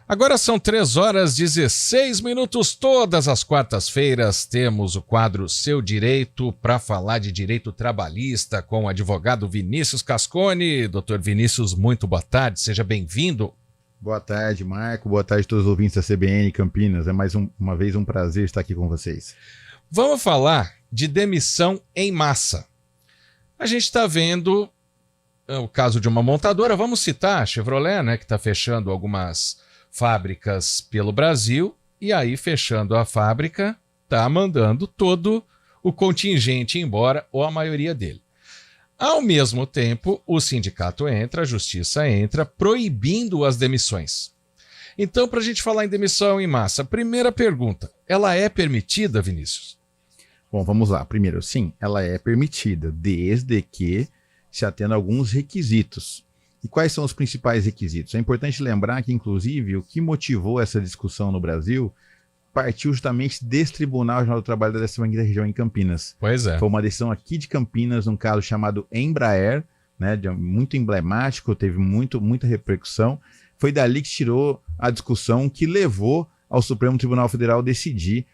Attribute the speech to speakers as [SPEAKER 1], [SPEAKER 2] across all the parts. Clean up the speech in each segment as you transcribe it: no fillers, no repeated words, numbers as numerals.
[SPEAKER 1] Agora são 3h16, todas as quartas-feiras temos o quadro Seu Direito para falar de direito trabalhista com o advogado Vinícius Cascone. Doutor Vinícius, muito boa tarde, seja bem-vindo.
[SPEAKER 2] Boa tarde, Marco, boa tarde a todos os ouvintes da CBN Campinas, é mais uma vez um prazer estar aqui com vocês.
[SPEAKER 1] Vamos falar de demissão em massa. A gente está vendo o caso de uma montadora, vamos citar a Chevrolet, né, que está fechando algumas fábricas pelo Brasil, e aí fechando a fábrica, tá mandando todo o contingente embora, ou a maioria dele. Ao mesmo tempo, o sindicato entra, a justiça entra, proibindo as demissões. Então, para a gente falar em demissão em massa, primeira pergunta, ela é permitida, Vinícius?
[SPEAKER 2] Bom, vamos lá. Primeiro, sim, ela é permitida, desde que se atenda a alguns requisitos. E quais são os principais requisitos? É importante lembrar que, inclusive, o que motivou essa discussão no Brasil partiu justamente desse Tribunal Regional do Trabalho da 15ª Região em Campinas.
[SPEAKER 1] Pois é.
[SPEAKER 2] Foi uma decisão aqui de Campinas, um caso chamado Embraer, né, muito emblemático, teve muita repercussão. Foi dali que tirou a discussão que levou ao Supremo Tribunal Federal decidir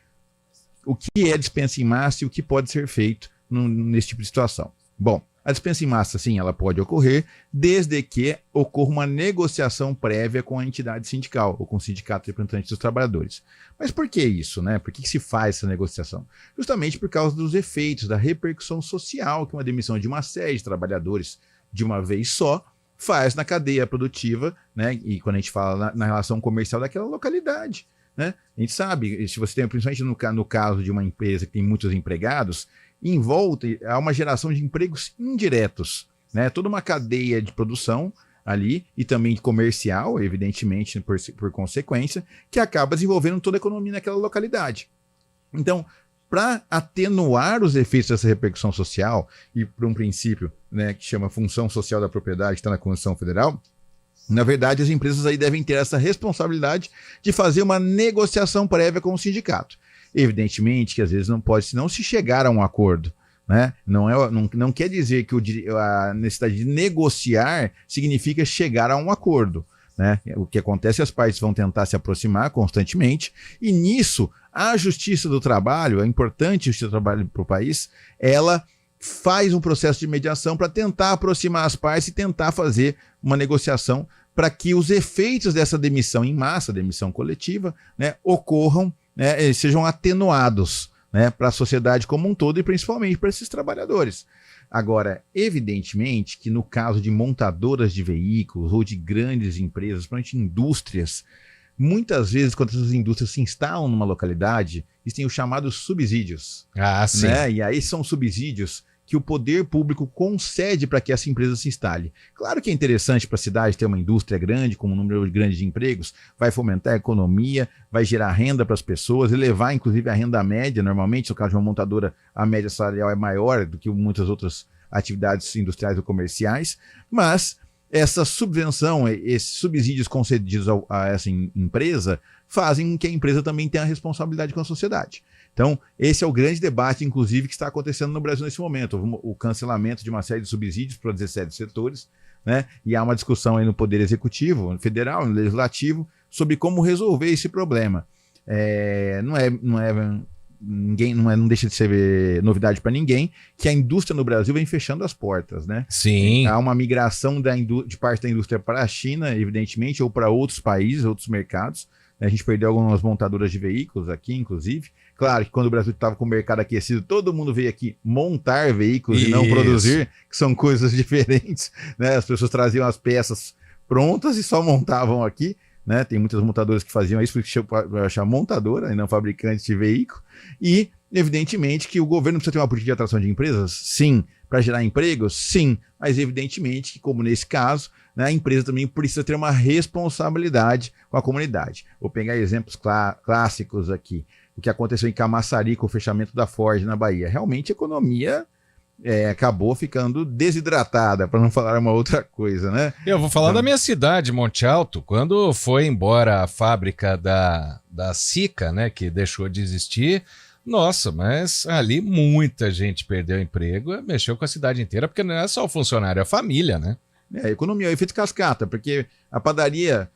[SPEAKER 2] o que é dispensa em massa e o que pode ser feito nesse tipo de situação. Bom, a dispensa em massa, sim, ela pode ocorrer desde que ocorra uma negociação prévia com a entidade sindical ou com o sindicato representante dos trabalhadores. Mas por que isso, né? Por que se faz essa negociação? Justamente por causa dos efeitos, da repercussão social que uma demissão de uma série de trabalhadores de uma vez só faz na cadeia produtiva, né? E quando a gente fala na relação comercial daquela localidade, né? A gente sabe, se você tem, principalmente no caso de uma empresa que tem muitos empregados, em volta há uma geração de empregos indiretos, né? Toda uma cadeia de produção ali e também comercial, evidentemente, por consequência, que acaba desenvolvendo toda a economia naquela localidade. Então, para atenuar os efeitos dessa repercussão social e por um princípio, né, que chama função social da propriedade, que está na Constituição Federal, na verdade, as empresas aí devem ter essa responsabilidade de fazer uma negociação prévia com o sindicato. Evidentemente que às vezes não se chegar a um acordo, né? Não quer dizer que a necessidade de negociar significa chegar a um acordo, né? O que acontece é que as partes vão tentar se aproximar constantemente e nisso a Justiça do Trabalho, é importante a Justiça do Trabalho para o país, ela faz um processo de mediação para tentar aproximar as partes e tentar fazer uma negociação para que os efeitos dessa demissão em massa, demissão coletiva, né, ocorram, né, sejam atenuados, né, para a sociedade como um todo e principalmente para esses trabalhadores. Agora, evidentemente que no caso de montadoras de veículos ou de grandes empresas, principalmente indústrias, muitas vezes quando essas indústrias se instalam numa localidade, existem os chamados subsídios.
[SPEAKER 1] Ah, sim.
[SPEAKER 2] Né? E aí são subsídios que o poder público concede para que essa empresa se instale. Claro que é interessante para a cidade ter uma indústria grande, com um número grande de empregos, vai fomentar a economia, vai gerar renda para as pessoas, elevar inclusive a renda média. Normalmente, no caso de uma montadora, a média salarial é maior do que muitas outras atividades industriais ou comerciais, mas essa subvenção, esses subsídios concedidos a essa empresa fazem com que a empresa também tenha a responsabilidade com a sociedade. Então, esse é o grande debate, inclusive, que está acontecendo no Brasil nesse momento. Houve o cancelamento de uma série de subsídios para 17 setores, né? E há uma discussão aí no Poder Executivo, no Federal, no Legislativo, sobre como resolver esse problema. Não deixa de ser novidade para ninguém que a indústria no Brasil vem fechando as portas, né?
[SPEAKER 1] Sim.
[SPEAKER 2] Há uma migração de parte da indústria para a China, evidentemente, ou para outros países, outros mercados. A gente perdeu algumas montadoras de veículos aqui, inclusive. Claro que quando o Brasil estava com o mercado aquecido, todo mundo veio aqui montar veículos e não produzir, que são coisas diferentes, né? As pessoas traziam as peças prontas e só montavam aqui, né? Tem muitas montadoras que faziam isso, porque eu achar montadora e não fabricante de veículo. E, evidentemente, que o governo precisa ter uma política de atração de empresas? Sim. Para gerar empregos? Sim. Mas, evidentemente, que como nesse caso, né, a empresa também precisa ter uma responsabilidade com a comunidade. Vou pegar exemplos clássicos aqui. O que aconteceu em Camaçari com o fechamento da Ford na Bahia. Realmente a economia acabou ficando desidratada, para não falar uma outra coisa, né?
[SPEAKER 1] Eu vou falar da minha cidade, Monte Alto, quando foi embora a fábrica da Sica, né, que deixou de existir. Nossa, mas ali muita gente perdeu emprego, mexeu com a cidade inteira, porque não é só o funcionário, é a família, né?
[SPEAKER 2] A economia é o efeito cascata, porque a padaria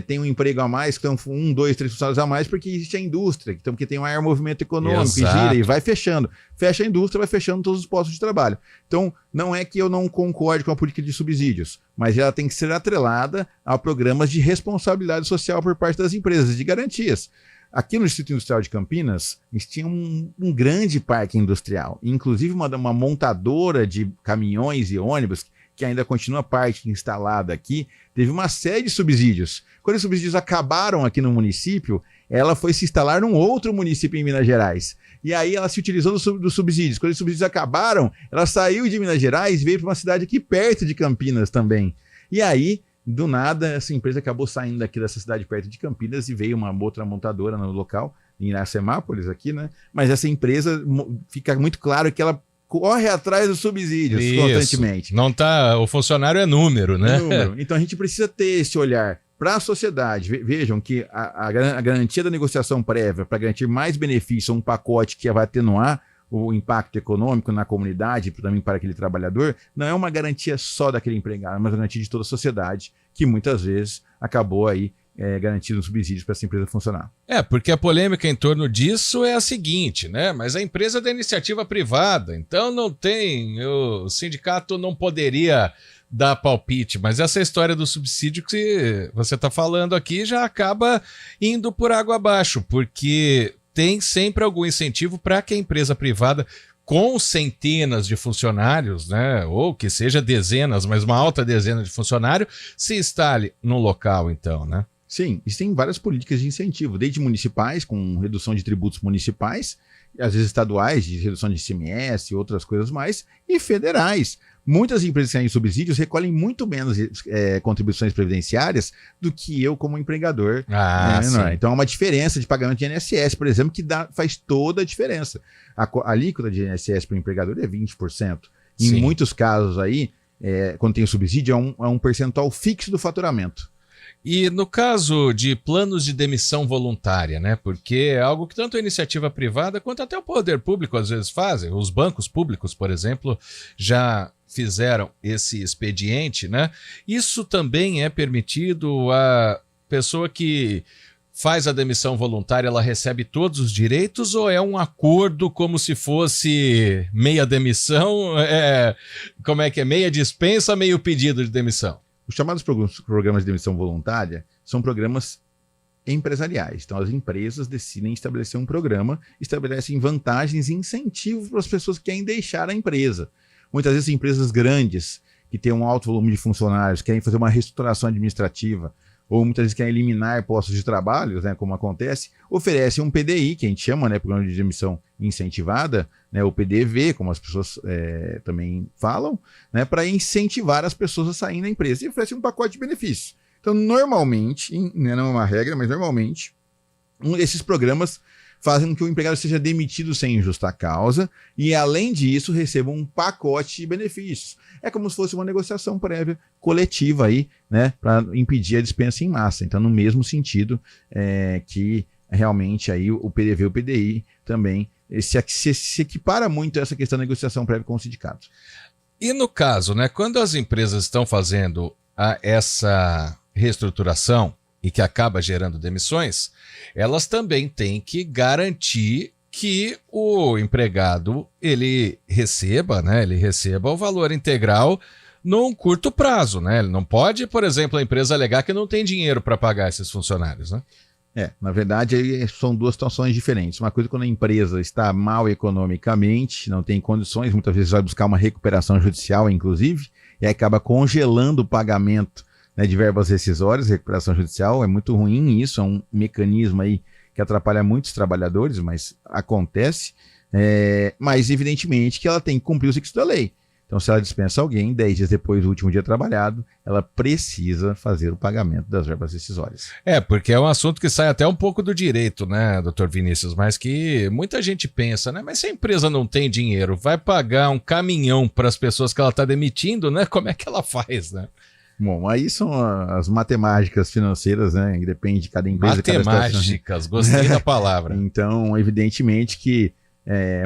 [SPEAKER 2] tem um emprego a mais, então 1, 2, 3 funcionários a mais, porque existe a indústria, então, porque tem um maior movimento econômico, que gira e vai fechando. Fecha a indústria, vai fechando todos os postos de trabalho. Então, não é que eu não concorde com a política de subsídios, mas ela tem que ser atrelada a programas de responsabilidade social por parte das empresas, de garantias. Aqui no Distrito Industrial de Campinas, a gente tinha um grande parque industrial, inclusive uma montadora de caminhões e ônibus, que ainda continua parte instalada aqui, teve uma série de subsídios. Quando os subsídios acabaram aqui no município, ela foi se instalar num outro município em Minas Gerais. E aí ela se utilizou dos subsídios. Quando os subsídios acabaram, ela saiu de Minas Gerais e veio para uma cidade aqui perto de Campinas também. E aí, do nada, essa empresa acabou saindo daqui dessa cidade perto de Campinas e veio uma outra montadora no local, em Iracemápolis aqui, né? Mas essa empresa, fica muito claro que ela corre atrás dos subsídios constantemente.
[SPEAKER 1] Não tá, o funcionário é número, né?
[SPEAKER 2] Então a gente precisa ter esse olhar para a sociedade. Vejam que a garantia da negociação prévia para garantir mais benefício, um pacote que vai atenuar o impacto econômico na comunidade, também para aquele trabalhador, não é uma garantia só daquele empregado, é uma garantia de toda a sociedade, que muitas vezes acabou aí garantindo subsídios para essa empresa funcionar.
[SPEAKER 1] Porque a polêmica em torno disso é a seguinte, né? Mas a empresa é da iniciativa privada, então não tem, o sindicato não poderia dar palpite, mas essa história do subsídio que você está falando aqui já acaba indo por água abaixo, porque tem sempre algum incentivo para que a empresa privada, com centenas de funcionários, né, ou que seja dezenas, mas uma alta dezena de funcionários, se instale no local, então, né?
[SPEAKER 2] Sim, existem várias políticas de incentivo, desde municipais, com redução de tributos municipais, às vezes estaduais, de redução de ICMS e outras coisas mais, e federais. Muitas empresas que têm subsídios recolhem muito menos contribuições previdenciárias do que eu como empregador. Então, há uma diferença de pagamento de INSS, por exemplo, que faz toda a diferença. A alíquota de INSS para o empregador é 20%. Em muitos casos aí, quando tem o subsídio, é um percentual fixo do faturamento.
[SPEAKER 1] E no caso de planos de demissão voluntária, né? Porque é algo que tanto a iniciativa privada quanto até o poder público às vezes fazem. Os bancos públicos, por exemplo, já fizeram esse expediente, né? Isso também é permitido. A pessoa que faz a demissão voluntária, ela recebe todos os direitos ou é um acordo como se fosse meia demissão? Como é que é? Meia dispensa, meio pedido de demissão?
[SPEAKER 2] Os chamados programas de demissão voluntária são programas empresariais. Então, as empresas decidem estabelecer um programa, estabelecem vantagens e incentivos para as pessoas que querem deixar a empresa. Muitas vezes, empresas grandes, que têm um alto volume de funcionários, querem fazer uma reestruturação administrativa, ou muitas vezes querem eliminar postos de trabalho, né, como acontece, oferecem um PDI, que a gente chama, né, Programa de Demissão Incentivada, né, o PDV, como as pessoas também falam, né, para incentivar as pessoas a saírem da empresa, e oferecem um pacote de benefícios. Então, normalmente, né, não é uma regra, mas normalmente, esses programas fazem com que o empregado seja demitido sem justa causa e, além disso, receba um pacote de benefícios. É como se fosse uma negociação prévia coletiva aí, né, para impedir a dispensa em massa. Então, no mesmo sentido que realmente aí o PDV e o PDI também se equipara muito a essa questão da negociação prévia com o sindicato.
[SPEAKER 1] E no caso, né, quando as empresas estão fazendo essa reestruturação e que acaba gerando demissões, elas também têm que garantir que o empregado ele receba o valor integral num curto prazo, né? Ele não pode, por exemplo, a empresa alegar que não tem dinheiro para pagar esses funcionários, né?
[SPEAKER 2] Na verdade, são duas situações diferentes. Uma coisa é quando a empresa está mal economicamente, não tem condições, muitas vezes vai buscar uma recuperação judicial, inclusive, e aí acaba congelando o pagamento, né, de verbas rescisórias. Recuperação judicial é muito ruim, isso é um mecanismo aí que atrapalha muitos trabalhadores, mas acontece. Mas evidentemente que ela tem que cumprir os requisitos da lei. Então, se ela dispensa alguém, 10 dias depois do último dia trabalhado, ela precisa fazer o pagamento das verbas rescisórias.
[SPEAKER 1] Porque é um assunto que sai até um pouco do direito, né, doutor Vinícius? Mas que muita gente pensa, né? Mas se a empresa não tem dinheiro, vai pagar um caminhão para as pessoas que ela está demitindo, né? Como é que ela faz, né?
[SPEAKER 2] Bom, aí são as matemáticas financeiras, né? Depende de cada empresa.
[SPEAKER 1] Matemáticas, gostei da palavra.
[SPEAKER 2] Então, evidentemente que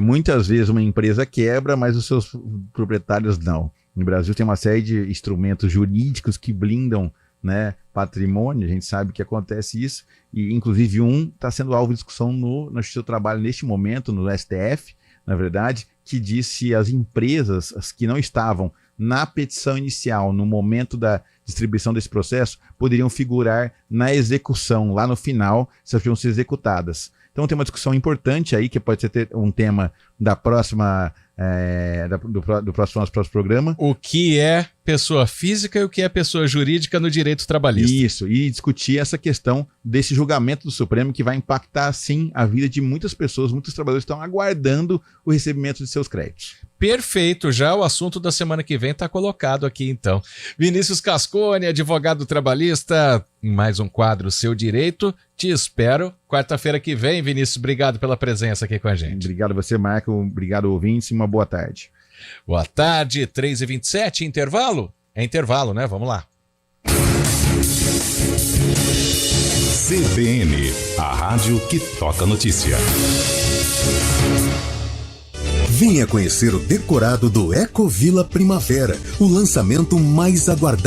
[SPEAKER 2] muitas vezes uma empresa quebra, mas os seus proprietários não. No Brasil tem uma série de instrumentos jurídicos que blindam né, patrimônio, a gente sabe que acontece isso, e inclusive está sendo alvo de discussão no Justiça do Trabalho neste momento, no STF, na verdade, que diz se as empresas as que não estavam na petição inicial, no momento da distribuição desse processo, poderiam figurar na execução, lá no final, se elas poderiam ser executadas. Então tem uma discussão importante aí, que pode ser um tema da próxima, do próximo programa.
[SPEAKER 1] O que é pessoa física e o que é pessoa jurídica no direito trabalhista.
[SPEAKER 2] Isso, e discutir essa questão desse julgamento do Supremo que vai impactar, sim, a vida de muitas pessoas, muitos trabalhadores estão aguardando o recebimento de seus créditos.
[SPEAKER 1] Perfeito, já o assunto da semana que vem está colocado aqui então. Vinícius Cascone, advogado trabalhista, em mais um quadro Seu Direito. Te espero quarta-feira que vem, Vinícius. Obrigado pela presença aqui com a gente.
[SPEAKER 2] Obrigado a você, Marco. Obrigado, ouvintes, e uma boa tarde.
[SPEAKER 1] Boa tarde, 3h27, intervalo? É intervalo, né? Vamos lá.
[SPEAKER 3] CBN, a rádio que toca notícia.
[SPEAKER 4] Venha conhecer o decorado do Ecovila Primavera, o lançamento mais aguardado